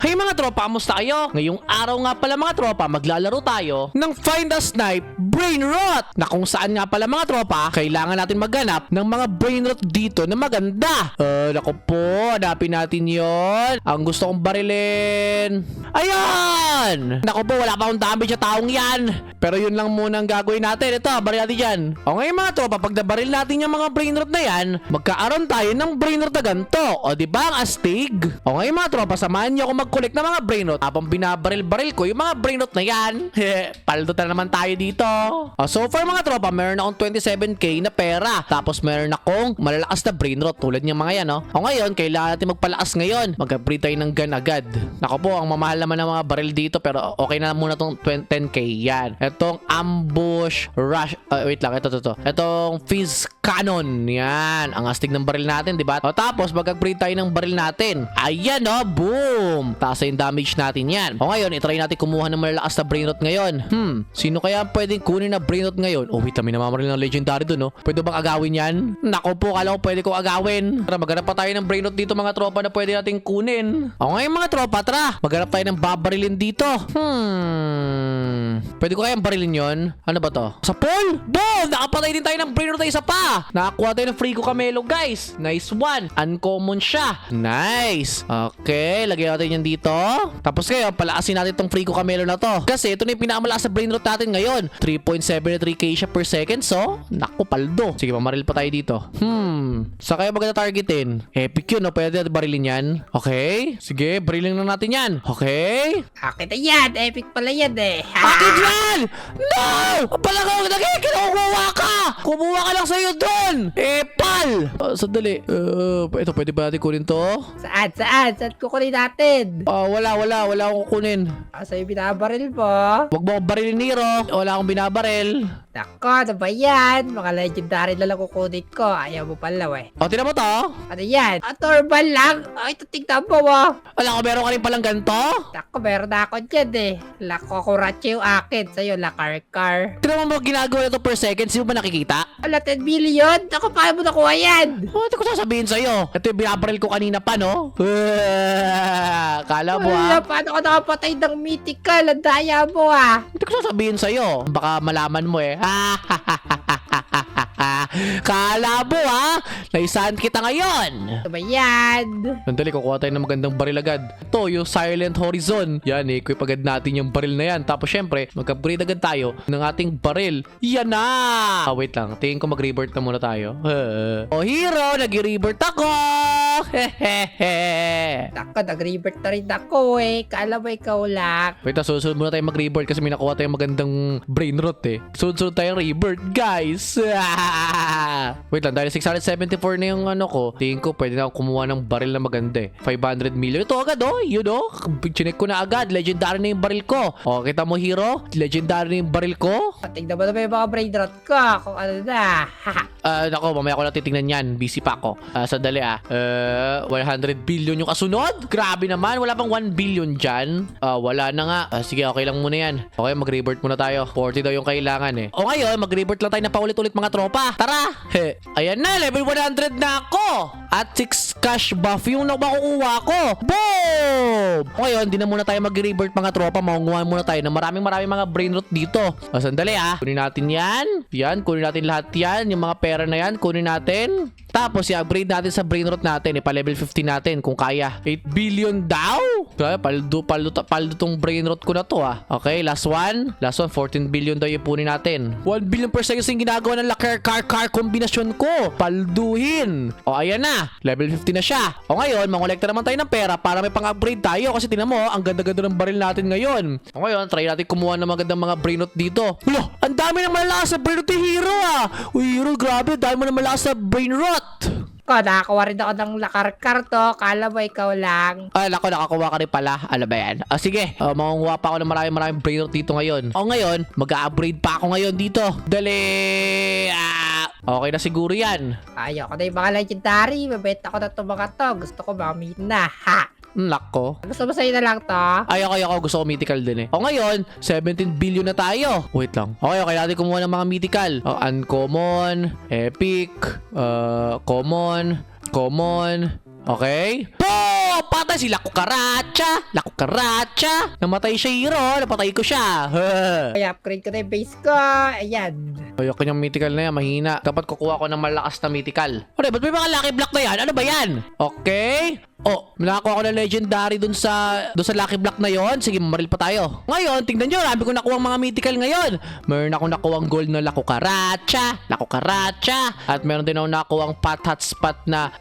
Hey mga tropa, kamusta kayo? Ngayong araw nga pala mga tropa, maglalaro tayo ng Find a Snipe Brain Rot, na kung saan nga pala mga tropa, kailangan natin maghanap ng mga brain rot dito na maganda. Naku po, hanapin natin yon. Ang gusto kong barilin. Ayan! Naku po, wala pa akong damage sa taong yan. Pero yun lang muna ang gagawin natin. Ito, baril natin yan. O ngayon mga tropa, pag nabaril natin yung mga brain rot na yan, magkaaroon tayo ng brain rot na ganito. O diba ang astig? O ngayon mga tropa, samahan niyo ako mag-collect ng mga brain rot habang binabaril-baril ko yung mga brain rot na yan. Paldo na naman tayo dito. O, so far mga tropa, meron akong 27k na pera. Tapos meron akong malalakas na brain rot tulad ng mga yan, no? O ngayon, kailangan natin magpalakas ngayon. Mag-upgrade tayo ng gun agad. Nako po, ang mamahal naman ng mga baril dito, pero okay na muna tong 10k yan. Etong ambush rush. Wait lang, ito. Etong fizz cannon. Yan. Ang astig ng baril natin, di ba? O tapos, mag-upgrade tayo ng baril natin. Ayan, no? Boom! Taas yung damage natin yan. O ngayon, itry natin kumuha ng malalakas na brain rot ngayon. Sino kaya pwedeng kunin na brain rot ngayon? Oh, wait, may namamaril ng legendary dun, no? Pwede bang agawin yan? Nako po, kala ko pwede kong agawin. Tara, maghanap pa tayo ng brain rot dito mga tropa na pwede nating kunin. O ngayon mga tropa, tara. Maghanap tayo ng babarilin dito. Pwede ko kayang barilin yon? Ano ba to? Sa pool? Boom! Nakapatay din tayo ng brain rot na isa pa. Nakakuha tayo ng free ko camelo, guys. Nice one. Uncommon siya. Nice. Okay, lagyan natin yan dito. Tapos kayo, palaasin natin itong free ko camelo na to. Kasi ito na yung pinakamalakas sa brain rot natin ngayon. 3.73k siya per second. So, naku, paldo. Sige, mamaril pa tayo dito. Sa kayo maganda targetin? Epic yun, no? Pwede natin barilin yan. Okay. Sige, barilin na natin yan. Okay. Akin na yan. Epic pala yan eh. Akin yan! No! Pala ka, kumuha ka! Kumuha ka lang sa'yo doon! Epal! Sandali. Ito, pwede ba natin kunin to? Saan? Saan kukunin natin? Wala akong kukunin. Sa'yo binabaril po. Huwag mo akong barilin, Nero. Wala akong binabaril. Nako, ano ba yan? Mga legendary na lang kukunin ko. Ayaw mo pala eh. O, tinan mo to? Ano yan? Turban lang? Ay, ito tignan mo Wala ko, meron ka rin palang ganito? Nako, meron na ako dyan eh. Lako, kuratse yung akin. Sa'yo, lakar-kar. Tinan mo ginagawa na to per second. Sino ba nakikita? Ala, 10 million? Nako, paano mo nakuha yan? Ito ko sasabihin sa'yo. Ito yung binabaril ko kanina pa, no? Kala mo, Ala, paano ka nakapatay ng mythical? Ang daya mo Ito ko sasabihin sa'yo. Baka malaman mo eh. Kala mo naisahan kita ngayon. Ano ba yan? Sandali, kukuha tayo ng magandang baril agad. Ito, yung Silent Horizon. Yan, equip agad natin yung baril na yan. Tapos syempre, mag-upgrade agad tayo ng ating baril. Yan na! Wait lang, tingin ko mag-rebirth na muna tayo. Hero, nag-rebirth ako! Nako, nag-rebirth na rin ako eh. Kala mo ikaw lang. Wait, susunod muna tayo mag-rebirth kasi may nakuha tayong magandang brain rot eh. Sunod tayo rebirth, guys! Wait lang, dahil 674 na yung ano ko, tingin ko pwede na ako kumuha ng baril na maganda eh. 500 million. Ito agad yun chinek ko na agad. Legendary na yung baril ko. O, kita mo, Hero? Legendary na yung baril ko. Tignan mo naman yung mga brain rot ko. Kung ano na. Nako, mamaya ko na titignan yan. Busy pa ako. Sandali 100 billion yung kasunod? Grabe naman. Wala pang 1 billion dyan. Wala na nga. Sige, okay lang muna yan. Okay, mag-rebirth muna tayo. 40 daw yung kailangan eh. O ngayon, mag-rebirth lang tayo na paulit-ulit mga tropa. Tara! Ayan na, level 100 na ako! At 6 cash buff yung nakukuha ko. Boom! Ngayon, di na muna tayo mag-rebirth mga tropa. Makunguhan muna tayo na maraming mga brain rot dito. Sandali Kunin natin yan. Yan, kunin natin lahat yan. Yung mga pera na yan, kunin natin. Tapos, i-upgrade natin sa brain rot natin. Pa-level 50 natin kung kaya. 8 billion daw? Paldo tong brain rot ko na to Okay, last one. Last one, 14 billion daw yung punin natin. 1 billion per second yung ginagawa ng car kombinasyon ko. Palduhin. O, ayan na. Level 50 na siya. O ngayon, mangolekta naman tayo ng pera para may pang-upgrade tayo. Kasi tingnan mo, ang ganda-ganda ng baril natin ngayon. O ngayon, try natin kumuha ng magandang mga brain rot dito. Wala, ang dami ng malakas na brain rot ni Hero Uy, Hero, grabe. Dami mo ng malakas na brain rot. Nakakuha rin ako ng lakar-kar to. Kala mo ikaw lang. Nako, nakakuha ka rin pala. Alam ba yan? Sige, makunguha pa ako ng maraming brain rot dito ngayon. O ngayon, mag-upgrade pa ako ngayon dito. Dali! Okay na siguro yan. Ayoko na yung mga legendary. Mabenta ko na itong mga to. Gusto ko mamit na. Nako. Gusto mo sa'yo na lang to? Ayoko. Gusto ko mythical din eh. O ngayon, 17 billion na tayo. Wait lang. Okay, natin kumuha ng mga mythical. Uncommon, epic, common. Okay? Boom! patay si La Cucaracha. La Cucaracha. Namatay siya, hero. Napatay ko siya. Kaya upgrade ko na yung base ko. Ayan. Ay, kanyang mythical na yan, mahina. Dapat kukuha ko ng malakas na mythical. Ano, ba't may mga lucky block na yan? Ano ba yan? Okay. Oh, nakakuha ko ng legendary dun sa lucky block na yon. Sige, mamaril pa tayo. Ngayon, tingnan nyo, marami ko nakuha mga mythical ngayon. Meron akong nakuha gold na La Cucaracha. La Cucaracha. At meron din akong nakuha pot hotspot na,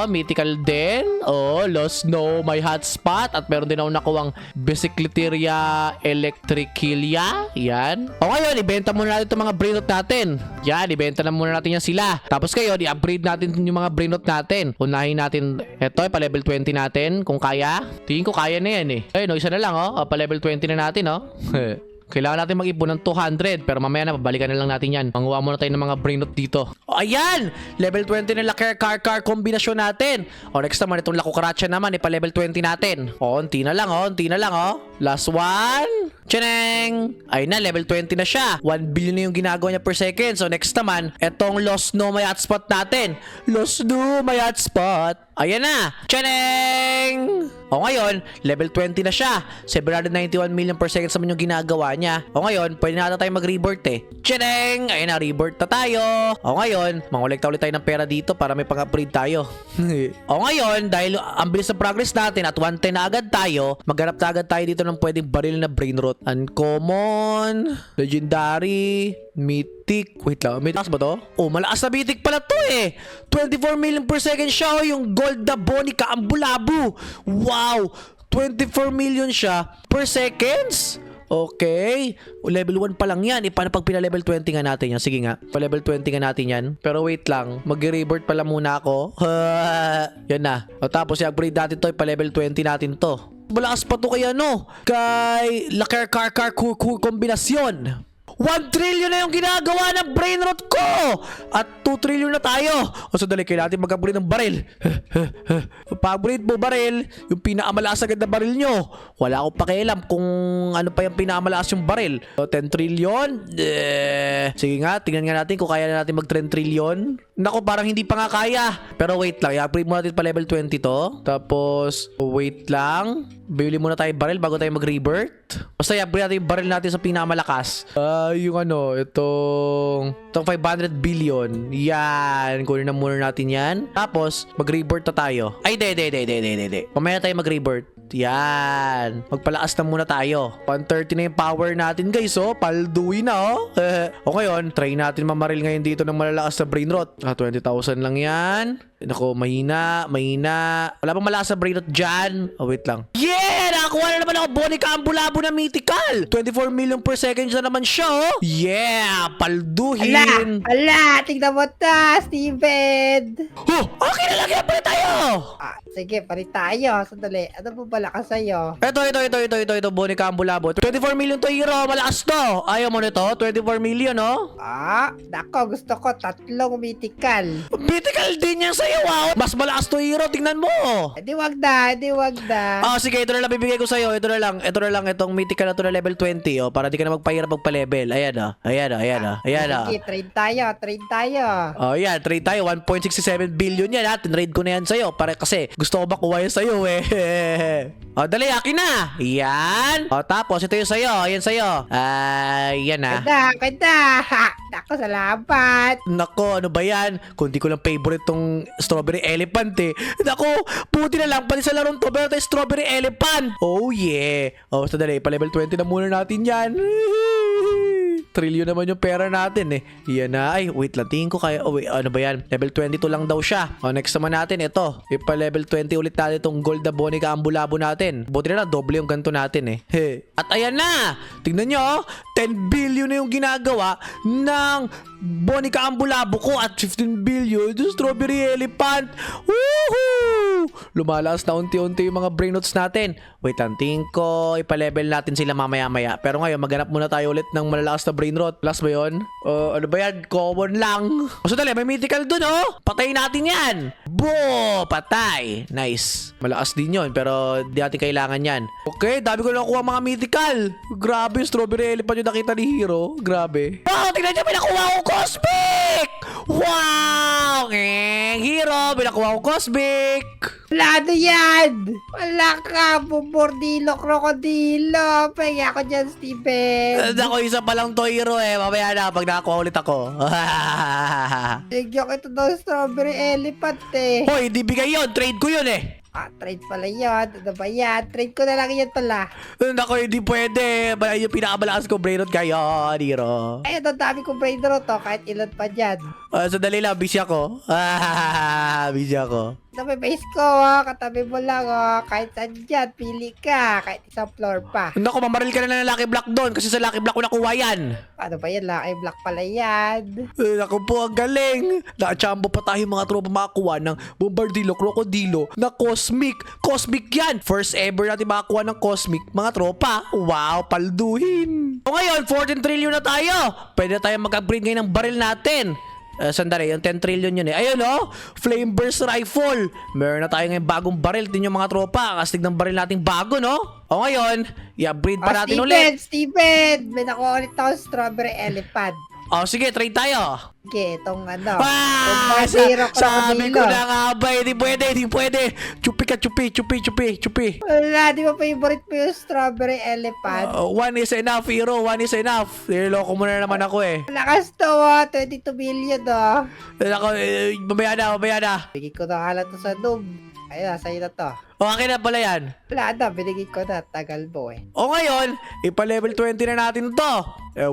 mythical din. Oh, Lost Snow, my hotspot. At meron din akong nakuha Bicicleteria Electricilia. Yan. O ngayon, ibenta muna natin itong mga brainrot natin. Yan, ibenta na muna natin yan sila. Tapos kayo, i-upgrade natin yung mga brainrot natin. Unahin natin, eto, pa-level 20 natin, kung kaya. Tingin ko kaya na yan eh. Ayun, isa na lang pa-level 20 na natin Kailangan natin mag-ipon ng 200 pero mamaya na, babalikan na lang natin yan. Manguha muna tayo ng mga brainrot dito. O ayan! Level 20 na car kombinasyon natin. O next naman, itong La Cucaracha naman, pa-level 20 natin. O, unti na lang Last one. Tchaneng! Ayun na, level 20 na siya. 1 billion na yung ginagawa niya per second. So next naman, etong Lost Snow my hotspot natin. Lost Snow my hotspot. Ayan na. Tchaneng! O ngayon, level 20 na siya. 791 million per second naman yung ginagawa niya. O ngayon, pwede na tayo mag-rebirth Tchaneng! Ayun na, rebirth na tayo. O ngayon, mangolekta ulit tayo ng pera dito para may pang-upgrade tayo. O ngayon, dahil ang bilis ng progress natin at 110 na agad tayo, maghanap na agad tayo dito ng pwedeng baril na brainrot. Uncommon, legendary, mythic. Wait lang, may taas ba to? Oh, malakas na mythic pala to 24 million per second siya. Yung gold na Bonica Ambulabu. Wow, 24 million siya per seconds. Okay. Level 1 pa lang yan. Paano pag pina-level 20 nga natin yan? Sige nga. Pa-level 20 nga natin yan. Pero wait lang. Mag-revert pala muna ako. Yan na. O tapos i-upgrade natin to. Pa-level 20 natin to. Malakas pa to kay kay Laker car kombinasyon. 1 trillion na yung ginagawa ng brainrot ko! At 2 trillion na tayo! O sandali, kailangan natin mag-upgrade ng baril. Pag-upgrade mo baril, yung pinakamalakas agad na baril nyo. Wala akong pakialam kung ano pa yung pinakamalakas yung baril. So, 10 trillion? Sige nga, tingnan nga natin kung kaya na natin mag-10 trillion. Naku, parang hindi pa nga kaya. Pero wait lang, i-upgrade mo natin pa level 20 to. Tapos, wait lang. Bili muna tayo baril bago tayo mag-rebirth. Basta i-upgrade natin yung baril natin sa pinakamalakas. Yung itong 500 billion. Yan. Kunin na muna natin yan. Tapos, mag-rebirth na tayo. Ay, de. Mamaya tayo mag-rebirth. Yan. Magpalakas na muna tayo. 130 na yung power natin, guys, Palduwi na, O ngayon, try natin mamaril ngayon dito ng malalakas na brainrot. 20,000 lang yan. Nako, mahina. Wala bang malakas na brainrot dyan? Wait lang. Yeah! Nakakuha na naman ako Bonica Ambulabu na mythical. 24 million per second na naman siya, Yeah! Palduhin. Ala! Tignan mo ta, Steven! Okay na lang yan pala tayo! Sige, palit tayo. Sandali. Ano po pala ka sa'yo? Ito, Bonica Ambulabu. 24 million to, hero. Malakas to. Ayaw mo nito? 24 million, Nako, gusto ko 3 mythical. Mythical din yan sa'yo, Mas malakas to, hero. Tingnan mo. Di wag na. Sige, ito na lang bibigay ko sa'yo. Ito na lang. Itong mythical na to na level 20, para di ka na magpahirap magpa-level. Ayan, Sige, trade tayo. Yan. Trade tayo. 1.67 billion yan, Tinrade ko na yan sa'yo. Kasi gusto ko makuha yan sa'yo, dali, akin na. Yan. Tapos, ito yung sa'yo. Ayan sa'yo. Yan na. Ganda. Nako, salamat. Nako, ano ba yan? Kung di ko lang favorite tong strawberry elephant Nako, puti na lang. Pati sa larong to, meron tayo strawberry elephant. Oh yeah. Sandali, pa level 20 na muna natin yan. Trillion naman yung pera natin Yan na. Ay, wait lang. Tingin ko kaya. Ano ba yan? Level 22 lang daw siya. Next naman natin, ito. Ipa-level 20 ulit natin itong gold na Bonica Ambulabu natin. Buti na lang, doble yung ganito natin At ayan na. Tingnan nyo, 10 billion na yung ginagawa ng Bonica Ambulabu ko at 15 billion yung strawberry elephant. Woohoo! Lumalakas na unti-unti yung mga brainrots natin. Wait lang, tingin ko ipa-level natin sila mamaya-maya. Pero ngayon, maghanap muna tayo ulit ng malalakas na brainrot. Plus ba yun? Ano ba yan? Common lang. Dali, may mythical dun, Patayin natin yan. Patay. Nice. Malakas din yun, pero di natin kailangan yan. Okay, dami ko nakuha mga mythical. Grabe, strawberry elephant yung nakita ni Hero. Grabe. Tingnan niyo, may nakuha akong cosmic! Wow! Hero! Binakuha ko Cosmic! Wala na yan! Wala ka, bubordilo, krokodilo. Pahinga ako dyan, Steven. Ako isa pa lang to hero mamaya na pag nakakuha ulit ako. Bigyan kita ng strawberry elephant Hoy, di bigay yun, trade ko yun Trade pala yun. Ano ba yan? Trade ko na lang yan pala. Nako, hindi pwede. Yung pinakamalakas ko brainrot kayo, hero. Ayun, ang dami kong brain rot kahit ilan pa dyan. Sandali lang, busy ako. Busy ako. May base ko, katabi mo lang, kahit saan dyan, pili ka, kahit isang floor pa. Nako, mamaril ka na ng Lucky Block doon kasi sa Lucky Block ko nakuha yan. Ano ba yan? Lucky block pala yan. Naku po, ang galing. Nakachambo pa tayo mga tropa makakuha ng Bombardilo, Krokodilo na Cosmic. Cosmic yan. First ever natin makakuha ng Cosmic, mga tropa. Wow, palduhin. O ngayon, 14 trillion na tayo. Pwede na tayo mag-upgrade ngayon ng baril natin. Sandali, yung 10 trillion yun Ayun Flame Burst Rifle. Meron na tayo ngayon bagong baril. Din yung mga tropa. Kastig ng baril nating bago, no? O ngayon, i-upgrade pa natin ulit. Steven! May nakuha ulit ako strawberry elephant. Sige, trade tayo. Okay, itong Sabi ko na nga ba, hindi pwede. Chupi ka, chupi. Wala, di ba favorite mo yung strawberry elephant? One is enough, hero. One is enough. Niloloko mo na naman ako Lakas to 22 billion Ako, mamaya na. Bigay ko na kalat to sa noob. Ayun, sa'yo na to. Akin na pala yan. Wala na, binigay ko na. Tagal mo O ngayon, ipa-level 20 na natin to.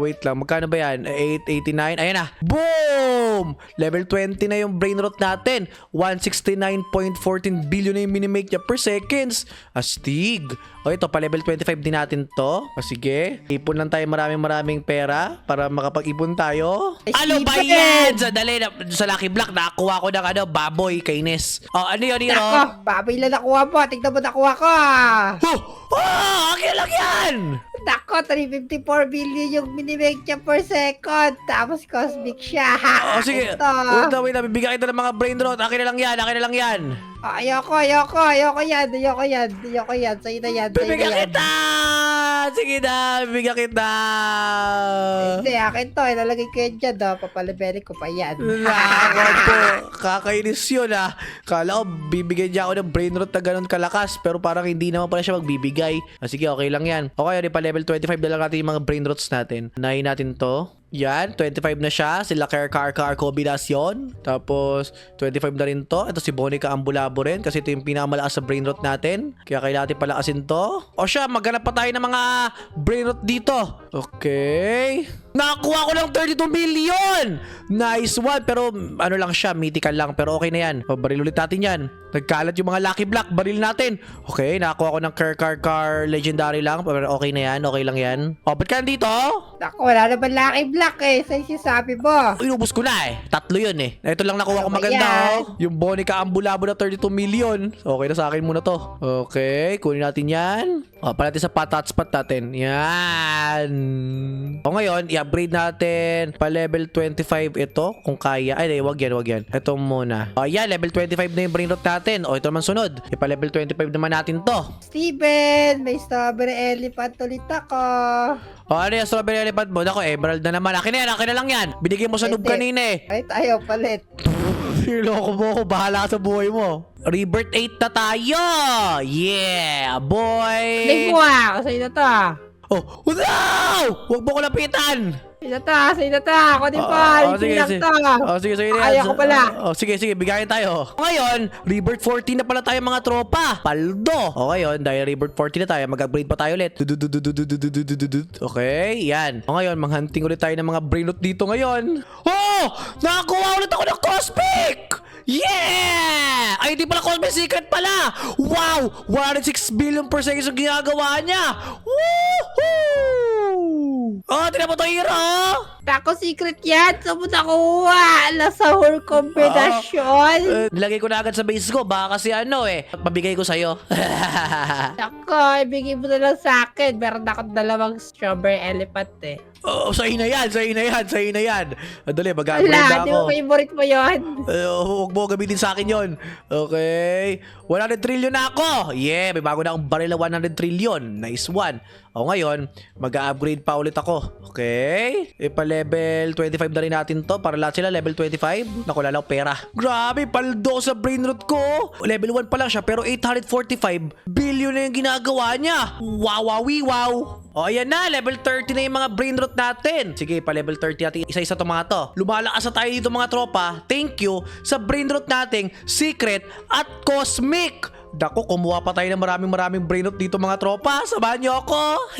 Wait lang, magkano ba yan? 889, ayan na. Boom! Level 20 na yung brain rot natin. 169.14 billion na yung minimake niya per seconds. Astig. O ito, pa-level 25 din natin to. Sige, ipon lang tayo maraming pera para makapag-ipon tayo. Ano ba yan? Dali, sa Lucky Block, nakakuha ko ng baboy, kainis. Ano yun, hero? Nako, baboy lang nakuha mo. Tignan mo nakuha ko. Akin lang yan! Nako, 354 billion yung minimake niya per second. Tapos cosmic siya. Sige. Ito. Wait na, bibigyan kita ng mga brain rot. Akin na lang yan. Ayoko yan. Sa'yo na yan. Bibigyan kita! Sige na, bibigyan kita! Hindi, akin to. Ilalagay ko yan dyan. Papaliberi ko pa yan. Nakakawag po. Kakainis yun Kala ko, bibigyan niya ako ng brain rot na ganun kalakas. Pero parang hindi naman pala siya magbibigay. Sige, okay lang yan. Okay, di pa level 25 na lang natin yung mga brain rots natin. Unahin natin to. Yan, 25 na siya. Sila Car kombinasyon. Tapos, 25 na rin to. Ito si Bonica Ambulabo rin. Kasi ito yung pinakamalakas sa brain rot natin. Kaya kailangan natin palakasin to. O siya, maghanap pa tayo ng mga brain rot dito. Okay. Nakakuha ko ng 32 million! Nice one. Pero, ano lang siya, mythical lang. Pero okay na yan. Baril ulit natin yan. Nagkalat yung mga Lucky Block. Baril natin. Okay, nakakuha ko ng Car Legendary lang. Pero okay na yan. Okay lang yan. Ba't ka nandito? Naku, wala naman Lucky Block sa'yo sabi mo. Inubos ko na 3 yun Ito lang nakuha ko maganda Yung Bonica Ambulabo na 32 million. Okay na sa akin muna to. Okay, kunin natin yan. Pala natin sa hotspot natin. Yan. O ngayon, i-upgrade natin pa level 25 ito. Kung kaya. Ay, wag yan. Ito muna. Yan, level 25 na yung brain rot natin. Ito naman sunod. Pa level 25 naman natin to. Steven, may strawberry elephant ulit ako. Ano yung strawberry elephant mo? Ako, emerald na naman. Akin na lang yan. Binigay mo sa noob kanina Ay, tayo palit. Loko mo ako. Bahala sa buhay mo. Rebirth 8 na tayo. Yeah, boy. Ling mo sa'yo na to. No! Huwag mo ko lapitan. Sa'yo na to. Ako din pa. Sige. Sige. Ayaw ko pala. Sige, bigayan tayo. Ngayon, Rebirth 14 na pala tayo mga tropa. Paldo. Ngayon, dahil Rebirth 14 na tayo, mag-upgrade pa tayo ulit. Okay, yan. Ngayon, manghunting ulit tayo ng mga brainrot dito ngayon. Nakakuha ulit ako ng Cosmic! Yeah! Ay, di pala Cosmic Secret pala! Wow! 106 billion per second yung ginagawa niya! Woohoo! Tignan mo to, hero! Ako secret yan. Saan mo nakuha? Nasa whole kombinasyon. Nilagay ko na agad sa base ko. Baka kasi pabigay ko sa'yo. Ako, ibigay mo na lang sa akin. Meron akong 2 strawberry elephant Sa'yo na yan. Dali, mag-upgrade Wala, na di ako. mo favorite mo yun. Huwag mo gamitin sa akin yon. Okay. 100 trillion na ako. Yeah, may bago na akong baril na 100 trillion. Nice one. Ngayon, mag-upgrade pa ulit ako Nako, okay. Ipa-level 25 na rin natin to para lahat sila level 25. Naku, lalaw pera. Grabe, paldo sa brain rot ko. Level 1 pa lang siya pero 845 billion na yung ginagawa niya. Wow. O, ayan na. Level 30 na yung mga brain rot natin. Sige, pa-level 30 natin. Isa-isa to mga to. Lumalakas na tayo dito mga tropa. Thank you sa brain rot nating secret at cosmic. Dako, kumuha pa tayo ng maraming brain rot dito mga tropa. Samahan niyo ako.